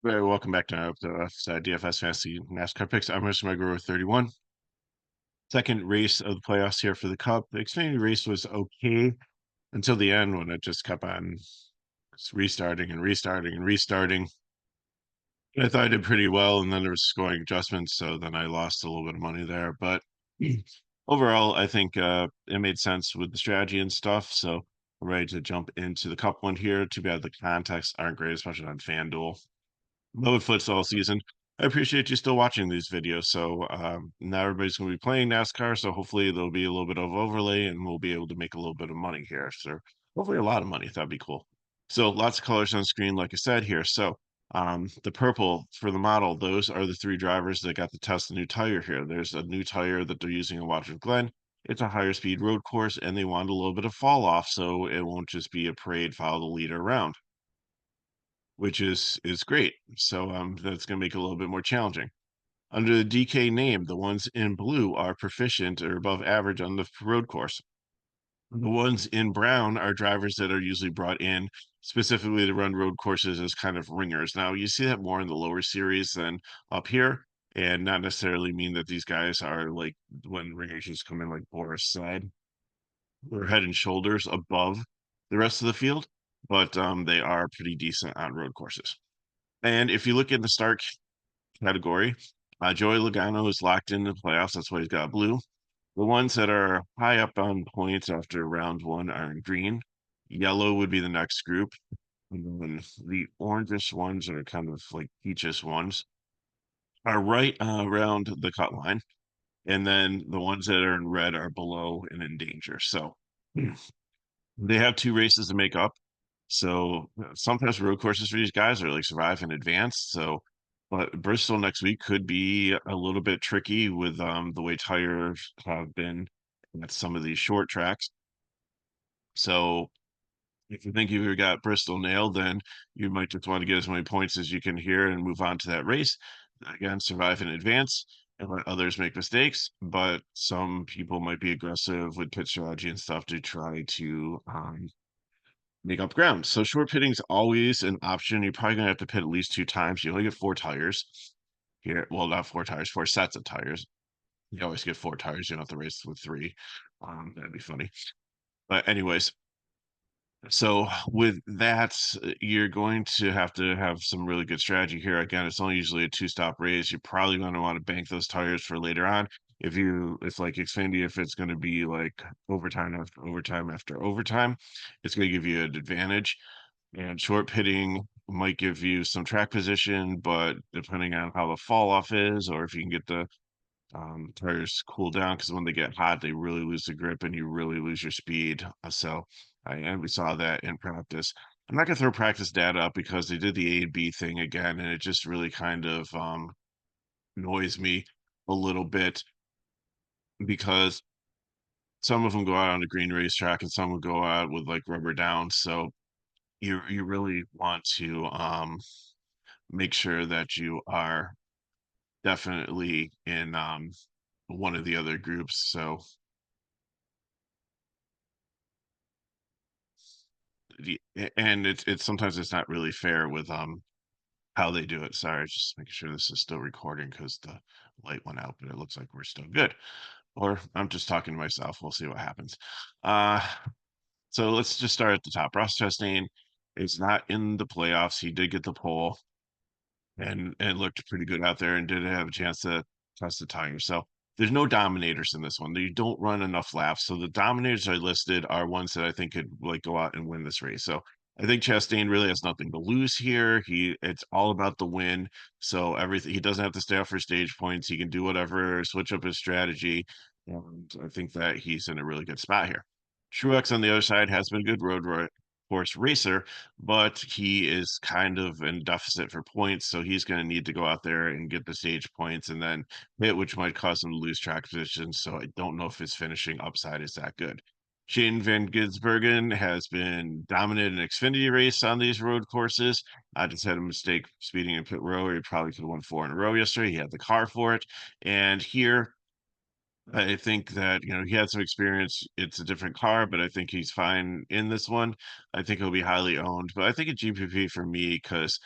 Very welcome back to the DFS Fantasy NASCAR picks. I'm Mr. Megro with 31. Second race of the playoffs here for the Cup. The Xfinity race was okay until the end when it just kept on restarting and restarting and restarting. I thought I did pretty well, and then there was scoring adjustments, so then I lost a little bit of money there. But overall, I think it made sense with the strategy and stuff. So I'm ready to jump into the Cup one here. Too bad the contexts aren't great, especially on FanDuel. Love futsal season. I appreciate you still watching these videos. So now everybody's going to be playing NASCAR. So hopefully there'll be a little bit of overlay and we'll be able to make a little bit of money here. So hopefully a lot of money. That'd be cool. So lots of colors on screen, like I said here. So the purple for the model, those are the three drivers that got to test the new tire here. There's a new tire that they're using in Watkins Glen. It's a higher speed road course and they want a little bit of fall off so it won't just be a parade, follow the leader around, which is great. So that's going to make it a little bit more challenging. Under the DK name, the ones in blue are proficient or above average on the road course. The ones in brown are drivers that are usually brought in specifically to run road courses as kind of ringers. Now, you see that more in the lower series than up here, and not necessarily mean that these guys are like when ringers just come in like Boris said, they're head and shoulders above the rest of the field, but they are pretty decent on road courses. And if you look in the start category, Joey Logano is locked in the playoffs. That's why he's got blue. The ones that are high up on points after round one are in green. Yellow would be the next group. And then the orangish ones are kind of like peachish ones are right around the cut line. And then the ones that are in red are below and in danger. So they have two races to make up. So sometimes road courses for these guys are like survive and advance. So, but Bristol next week could be a little bit tricky with the way tires have been at some of these short tracks. So if you think you've got Bristol nailed, then you might just want to get as many points as you can here and move on to that race. Again, survive and advance and let others make mistakes. But some people might be aggressive with pit strategy and stuff to try to make up ground. So short pitting is always an option. You're probably gonna have to pit at least two times. You only get four tires here. Well, not four tires, four sets of tires. You always get four tires. You don't have to race with three. That'd be funny. But anyways, so with that, you're going to have some really good strategy here. Again, it's only usually a two-stop race. You're probably going to want to bank those tires for later on. It's like Xfinity, if it's going to be like overtime after overtime after overtime, it's going to give you an advantage. And short pitting might give you some track position, but depending on how the fall off is, or if you can get the tires cool down, because when they get hot, they really lose the grip and you really lose your speed. And we saw that in practice. I'm not gonna throw practice data up because they did the A and B thing again, and it just really kind of annoys me a little bit because some of them go out on a green racetrack and some will go out with like rubber down. So you really want to make sure that you are definitely in one of the other groups. So and it's sometimes it's not really fair with how they do it. Sorry, just making sure this is still recording because the light went out, but it looks like we're still good. Or I'm just talking to myself. We'll see what happens. Uh so let's just start at the top. Ross Chastain is not in the playoffs. He did get the pole and looked pretty good out there and did have a chance to test the tire. So there's no dominators in this one. You don't run enough laps. So the dominators I listed are ones that I think could like go out and win this race. So I think Chastain really has nothing to lose here. It's all about the win. So everything he doesn't have to stay out for stage points. He can do whatever, switch up his strategy. And I think that he's in a really good spot here. Truex on the other side has been a good course racer, but he is kind of in deficit for points, so he's going to need to go out there and get the stage points and then hit, which might cause him to lose track position. So I don't know if his finishing upside is that good. Shane Van Gisbergen has been dominant in Xfinity race on these road courses. I just had a mistake speeding in pit row. He probably could have won four in a row yesterday. He had the car for it. And here I think that, he had some experience. It's a different car, but I think he's fine in this one. I think he'll be highly owned, but I think a GPP for me because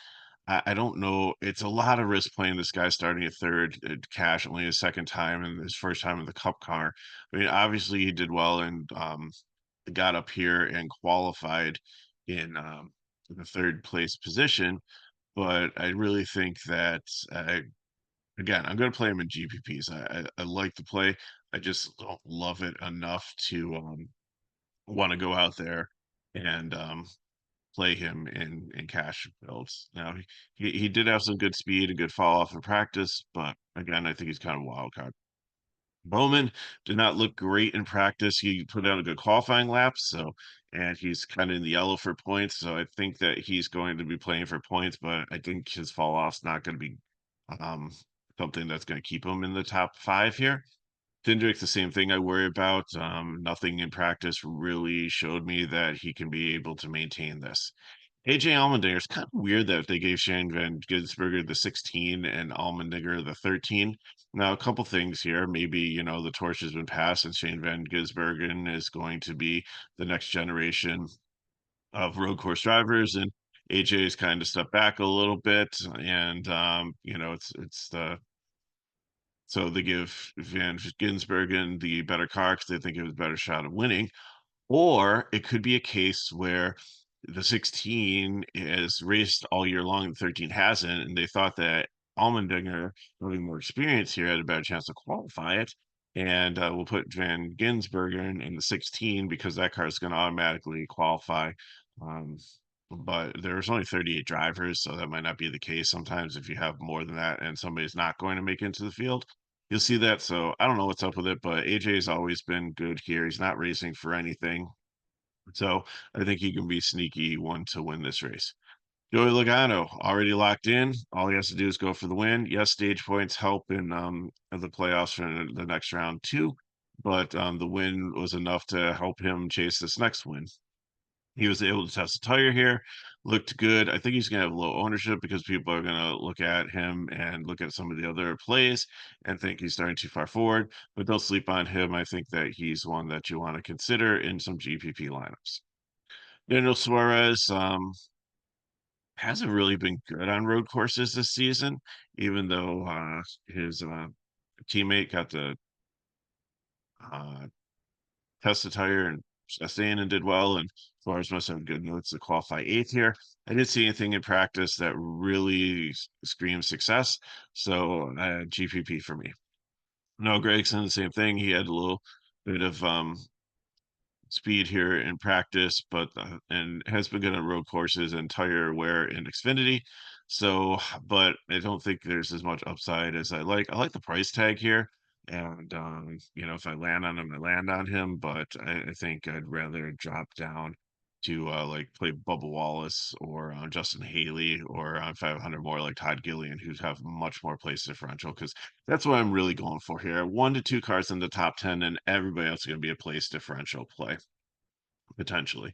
I don't know. It's a lot of risk playing this guy starting at third, cash only his second time and his first time in the Cup car. I mean, obviously he did well and got up here and qualified in the third place position. But I really think that again, I'm going to play him in GPPs. I like the play. I just don't love it enough to want to go out there and play him in cash builds. Now he did have some good speed and good fall off in practice, but again, I think he's kind of a wild card. Bowman did not look great in practice. He put out a good qualifying lap, so and he's kind of in the yellow for points. So I think that he's going to be playing for points, but I think his fall off's not going to be um, something that's going to keep him in the top five here. Dendrick's the same thing I worry about. Nothing in practice really showed me that he can be able to maintain this. AJ Allmendinger, it's kind of weird that they gave Shane Van Gisberger the 16 and Allmendinger the 13. Now, a couple things here. Maybe, the torch has been passed and Shane Van Gisbergen is going to be the next generation of road course drivers. And AJ's kind of stepped back a little bit. And, it's the so they give Van Gisbergen the better car because they think it was a better shot of winning. Or it could be a case where the 16 is raced all year long and 13 hasn't, and they thought that Allmendinger, having more experience here, had a better chance to qualify it. And we'll put Van Ginsbergen in the 16 because that car is going to automatically qualify. Um, but there's only 38 drivers, so that might not be the case. Sometimes if you have more than that and somebody's not going to make it into the field, you'll see that. So I don't know what's up with it, but AJ's always been good here. He's not racing for anything. So I think he can be sneaky one to win this race. Joey Logano already locked in. All he has to do is go for the win. Yes, stage points help in the playoffs for the next round too, but the win was enough to help him chase this next win. He was able to test the tire here, looked good. I think he's going to have low ownership because people are going to look at him and look at some of the other plays and think he's starting too far forward. But don't sleep on him. I think that he's one that you want to consider in some GPP lineups. Daniel Suarez hasn't really been good on road courses this season, even though his teammate got to uh, test the tire and Chastain and did well, and Flores must have good notes to qualify eighth here. I didn't see anything in practice that really screams success, so GPP for me. No, Gregson, the same thing. He had a little bit of speed here in practice, but and has been good on road courses and tire wear in Xfinity. So, but I don't think there's as much upside as I like. I like the price tag here. And if I land on him, I land on him, but I think I'd rather drop down to like play Bubba Wallace or Justin Haley or on 500 more like Todd Gillian, who have much more place differential because that's what I'm really going for here. 1 to 2 cars in the top 10, and everybody else is going to be a place differential play potentially.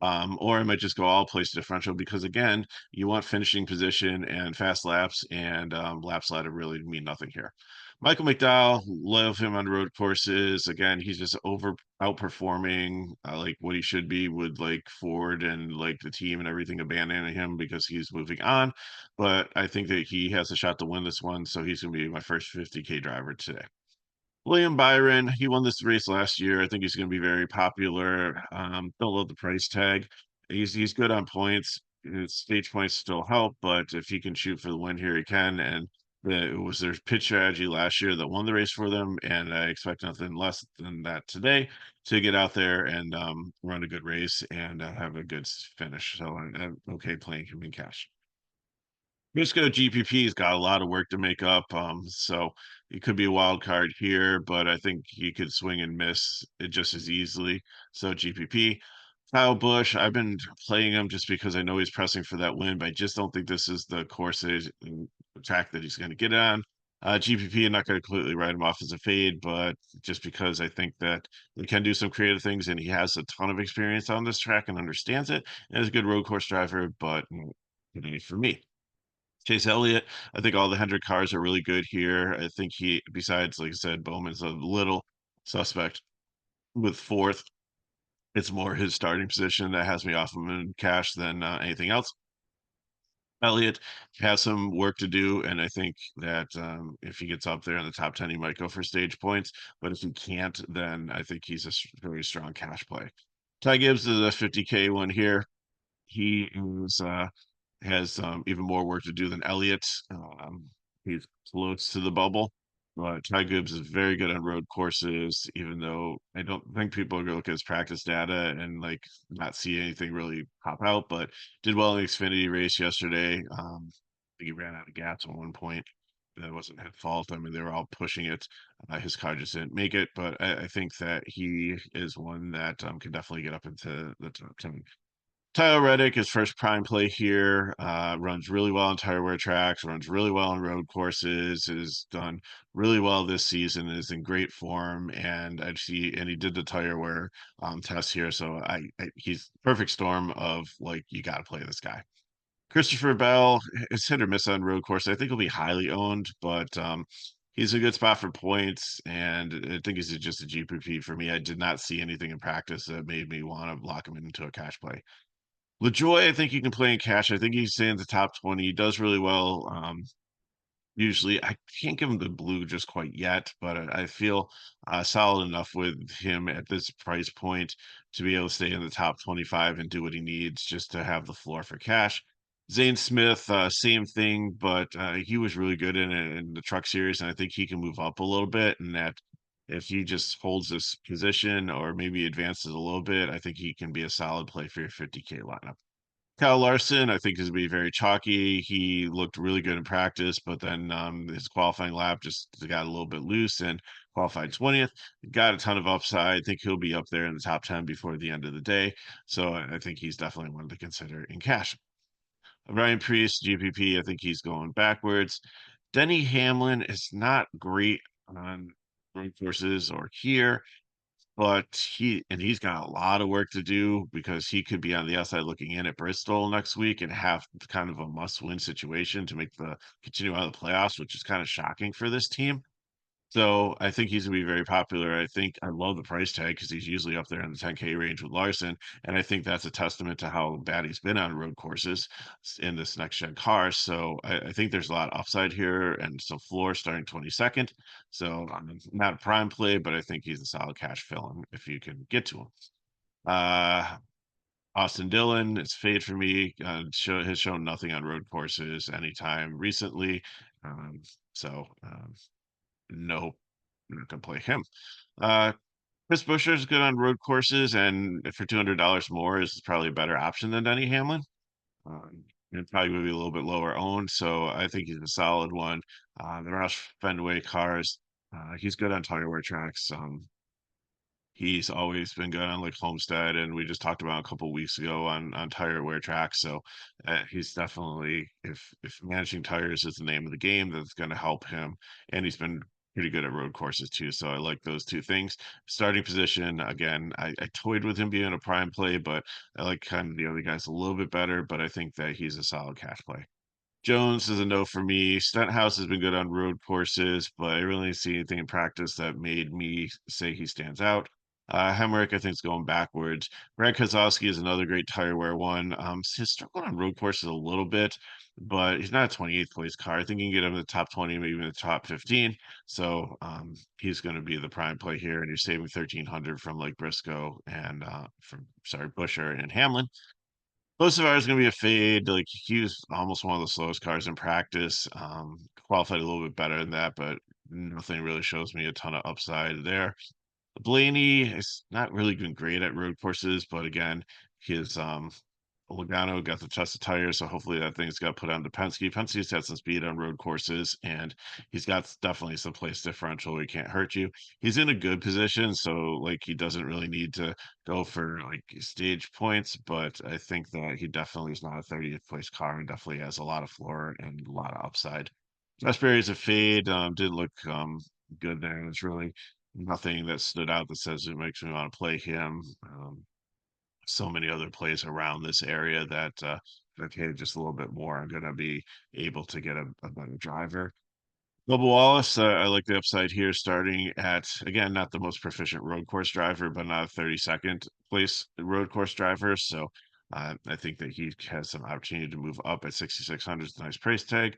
Or I might just go all place differential because again, you want finishing position and fast laps, and laps ladder really mean nothing here. Michael McDowell, love him on road courses. Again, he's just outperforming like what he should be with like Ford and like the team and everything abandoning him because he's moving on. But I think that he has a shot to win this one, so he's going to be my first 50K driver today. William Byron, he won this race last year. I think he's going to be very popular. Don't love the price tag. He's good on points. His stage points still help, but if he can shoot for the win here, he can. And it was their pitch strategy last year that won the race for them, and I expect nothing less than that today to get out there and run a good race and have a good finish. So I'm okay playing him in cash. Briscoe GPP's got a lot of work to make up, so it could be a wild card here, but I think he could swing and miss it just as easily. So GPP, Kyle Busch, I've been playing him just because I know he's pressing for that win, but I just don't think this is the course track that he's going to get on. GPP, I'm not going to completely write him off as a fade, but just because I think that he can do some creative things and he has a ton of experience on this track and understands it, and is a good road course driver, but today for me. Chase Elliott, I think all the Hendrick cars are really good here. I think he, besides, like I said, Bowman's a little suspect with fourth. It's more his starting position that has me off him in cash than anything else. Elliott has some work to do, and I think that, if he gets up there in the top 10, he might go for stage points, but if he can't, then I think he's a very strong cash play. Ty Gibbs is a 50K one here. He is, has, even more work to do than Elliott. He's close to the bubble, but Ty Gibbs is very good on road courses, even though I don't think people are gonna look at his practice data and, like, not see anything really pop out, but did well in the Xfinity race yesterday. I think he ran out of gas at one point. That wasn't his fault. I mean, they were all pushing it. His car just didn't make it, but I think that he is one that, can definitely get up into the top 10. Tyler Reddick, his first prime play here, runs really well on tire wear tracks, runs really well on road courses, has done really well this season, is in great form, and he did the tire wear test here, so he's perfect storm of like you got to play this guy. Christopher Bell is hit or miss on road course. I think he'll be highly owned, but he's a good spot for points, and I think he's just a GPP for me. I did not see anything in practice that made me want to lock him into a cash play. LaJoy, I think you can play in cash. I think he's stay in the top 20. He does really well. Usually, I can't give him the blue just quite yet, but I feel solid enough with him at this price point to be able to stay in the top 25 and do what he needs just to have the floor for cash. Zane Smith, same thing, but he was really good in the truck series, and I think he can move up a little bit. And that if he just holds this position or maybe advances a little bit, I think he can be a solid play for your 50K lineup. Kyle Larson, I think, is gonna be very chalky. He looked really good in practice, but then, his qualifying lap just got a little bit loose and qualified 20th. Got a ton of upside. I think he'll be up there in the top 10 before the end of the day. So I think he's definitely one to consider in cash. Ryan Priest, GPP, I think he's going backwards. Denny Hamlin is not great on road courses or here. But he's got a lot of work to do because he could be on the outside looking in at Bristol next week and have kind of a must-win situation to make the continue out of the playoffs, which is kind of shocking for this team. So I think he's gonna be very popular. I love the price tag because he's usually up there in the 10K range with Larson, and I think that's a testament to how bad he's been on road courses in this next gen car. So I think there's a lot of upside here and some floor starting 22nd. So not a prime play, but I think he's a solid cash fill if you can get to him. Uh, Austin Dillon, it's fade for me. Has shown nothing on road courses anytime recently. Um, so no, I'm not gonna play him. Uh, Chris Buescher is good on road courses, and for $200 more is probably a better option than Denny Hamlin. And probably would be a little bit lower owned, so I think he's a solid one. The Roush Fenway cars, he's good on tire wear tracks. He's always been good on like Homestead, and we just talked about a couple weeks ago on tire wear tracks. So he's definitely if managing tires is the name of the game, that's going to help him. And he's been pretty good at road courses too. So I like those two things. Starting position again, I toyed with him being a prime play, but I like kind of the other guys a little bit better. But I think that he's a solid cash play. Jones is a no for me. Stenhouse has been good on road courses, but I really didn't see anything in practice that made me say he stands out. Hemrick, I think, is going backwards. Brad Kozlowski is another great tire wear one. He's struggled on road courses a little bit, but he's not a 28th place car. I think you can get him in the top 20, maybe in the top 15. So he's going to be the prime play here, and you're saving 1,300 from like Briscoe and Busher and Hamlin. Bolsonaro is going to be a fade. Like he was almost one of the slowest cars in practice. Qualified a little bit better than that, but nothing really shows me a ton of upside there. Blaney is not really been great at road courses, but again, his Logano got the test of tires, so hopefully that thing's got put on to Penske. Penske's had some speed on road courses, and he's got definitely some place differential where he can't hurt you. He's in a good position, so like he doesn't really need to go for like stage points, but I think that he definitely is not a 30th place car and definitely has a lot of floor and a lot of upside. Raspberry is a fade, did look good there. There's really nothing that stood out that says it makes me want to play him. So many other plays around this area that okay, just a little bit more, I'm gonna be able to get a better driver. Bubba Wallace, I like the upside here, starting at again not the most proficient road course driver, but not a 32nd place road course driver. So I think that he has some opportunity to move up at 6,600 is a nice price tag.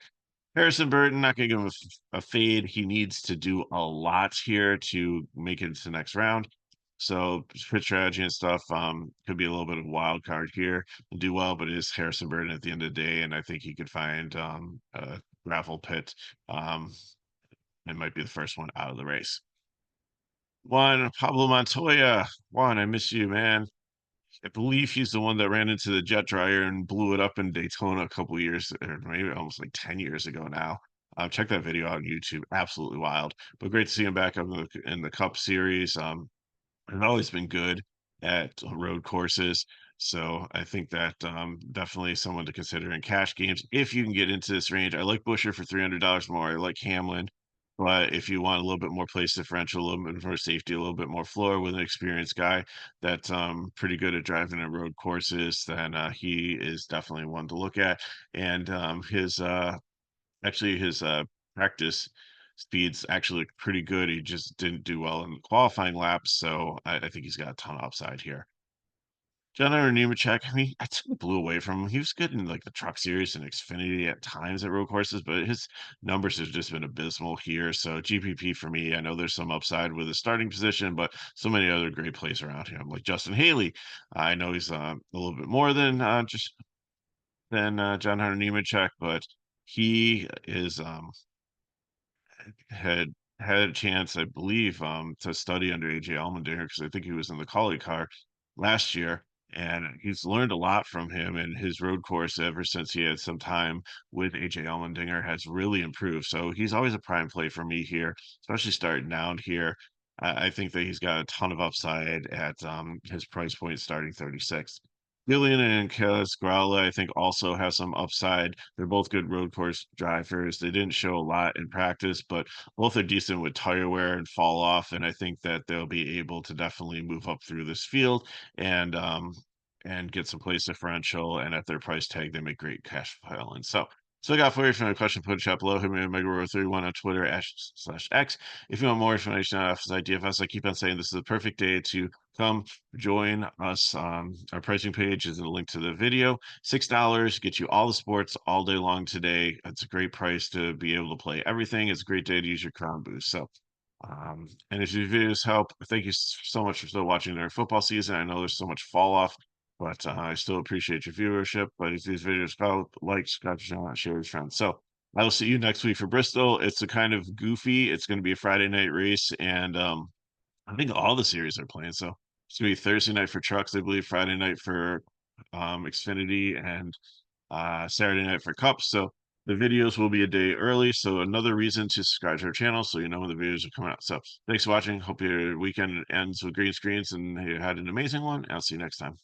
Harrison Burton, not going to give him a fade. He needs to do a lot here to make it into the next round. So pitch strategy and stuff could be a little bit of a wild card here and do well, but it is Harrison Burton at the end of the day, and I think he could find a gravel pit. Um, it might be the first one out of the race. One, Pablo Montoya. Juan, I miss you, man. I believe he's the one that ran into the jet dryer and blew it up in Daytona a couple years, or maybe almost like 10 years ago now. Check that video out on YouTube. Absolutely wild. But great to see him back up in the Cup Series. I've always been good at road courses. So I think that definitely someone to consider in cash games if you can get into this range. I like Busher for $300 more. I like Hamlin. But if you want a little bit more place differential, a little bit more safety, a little bit more floor with an experienced guy that's pretty good at driving at road courses, then he is definitely one to look at. And his practice speeds actually look pretty good. He just didn't do well in the qualifying laps, so I think he's got a ton of upside here. Jenna Nemechek, I mean, I took blew away from him. He was good in like the Truck Series and Xfinity at times at road courses, but his numbers have just been abysmal here. So GPP for me, I know there's some upside with his starting position, but so many other great plays around him, like Justin Haley. I know he's a little bit more than just than John Hunter Nemechek, but he is had had a chance, I believe, to study under AJ Allmendinger because I think he was in the Collie car last year, and he's learned a lot from him. And his road course, ever since he had some time with AJ Allmendinger, has really improved. So he's always a prime play for me here, especially starting down here. I think that he's got a ton of upside at his price point starting 36. Gillian and Growler, I think, also have some upside. They're both good road course drivers. They didn't show a lot in practice, but both are decent with tire wear and fall off. And I think that they'll be able to definitely move up through this field and and get some place differential. And at their price tag, they make great cash piling. So I got for you from a question, put a chat below. Hit me at Megaro31 on Twitter /X. If you want more information on FSI DFS, I keep on saying this is the perfect day to come join us. Our pricing page is in the link to the video. $6 gets you all the sports all day long today. It's a great price to be able to play everything. It's a great day to use your Crown Boost. And if your videos help, thank you so much for still watching during football season. I know there's so much fall off, but I still appreciate your viewership. But if these videos help, like, subscribe, share with friends. So I will see you next week for Bristol. It's a kind of goofy. It's going to be a Friday night race, and I think all the series are playing. So it's gonna be Thursday night for trucks, I believe, Friday night for Xfinity, and Saturday night for Cups. So the videos will be a day early. So another reason to subscribe to our channel so you know when the videos are coming out. So thanks for watching. Hope your weekend ends with green screens and you had an amazing one. I'll see you next time.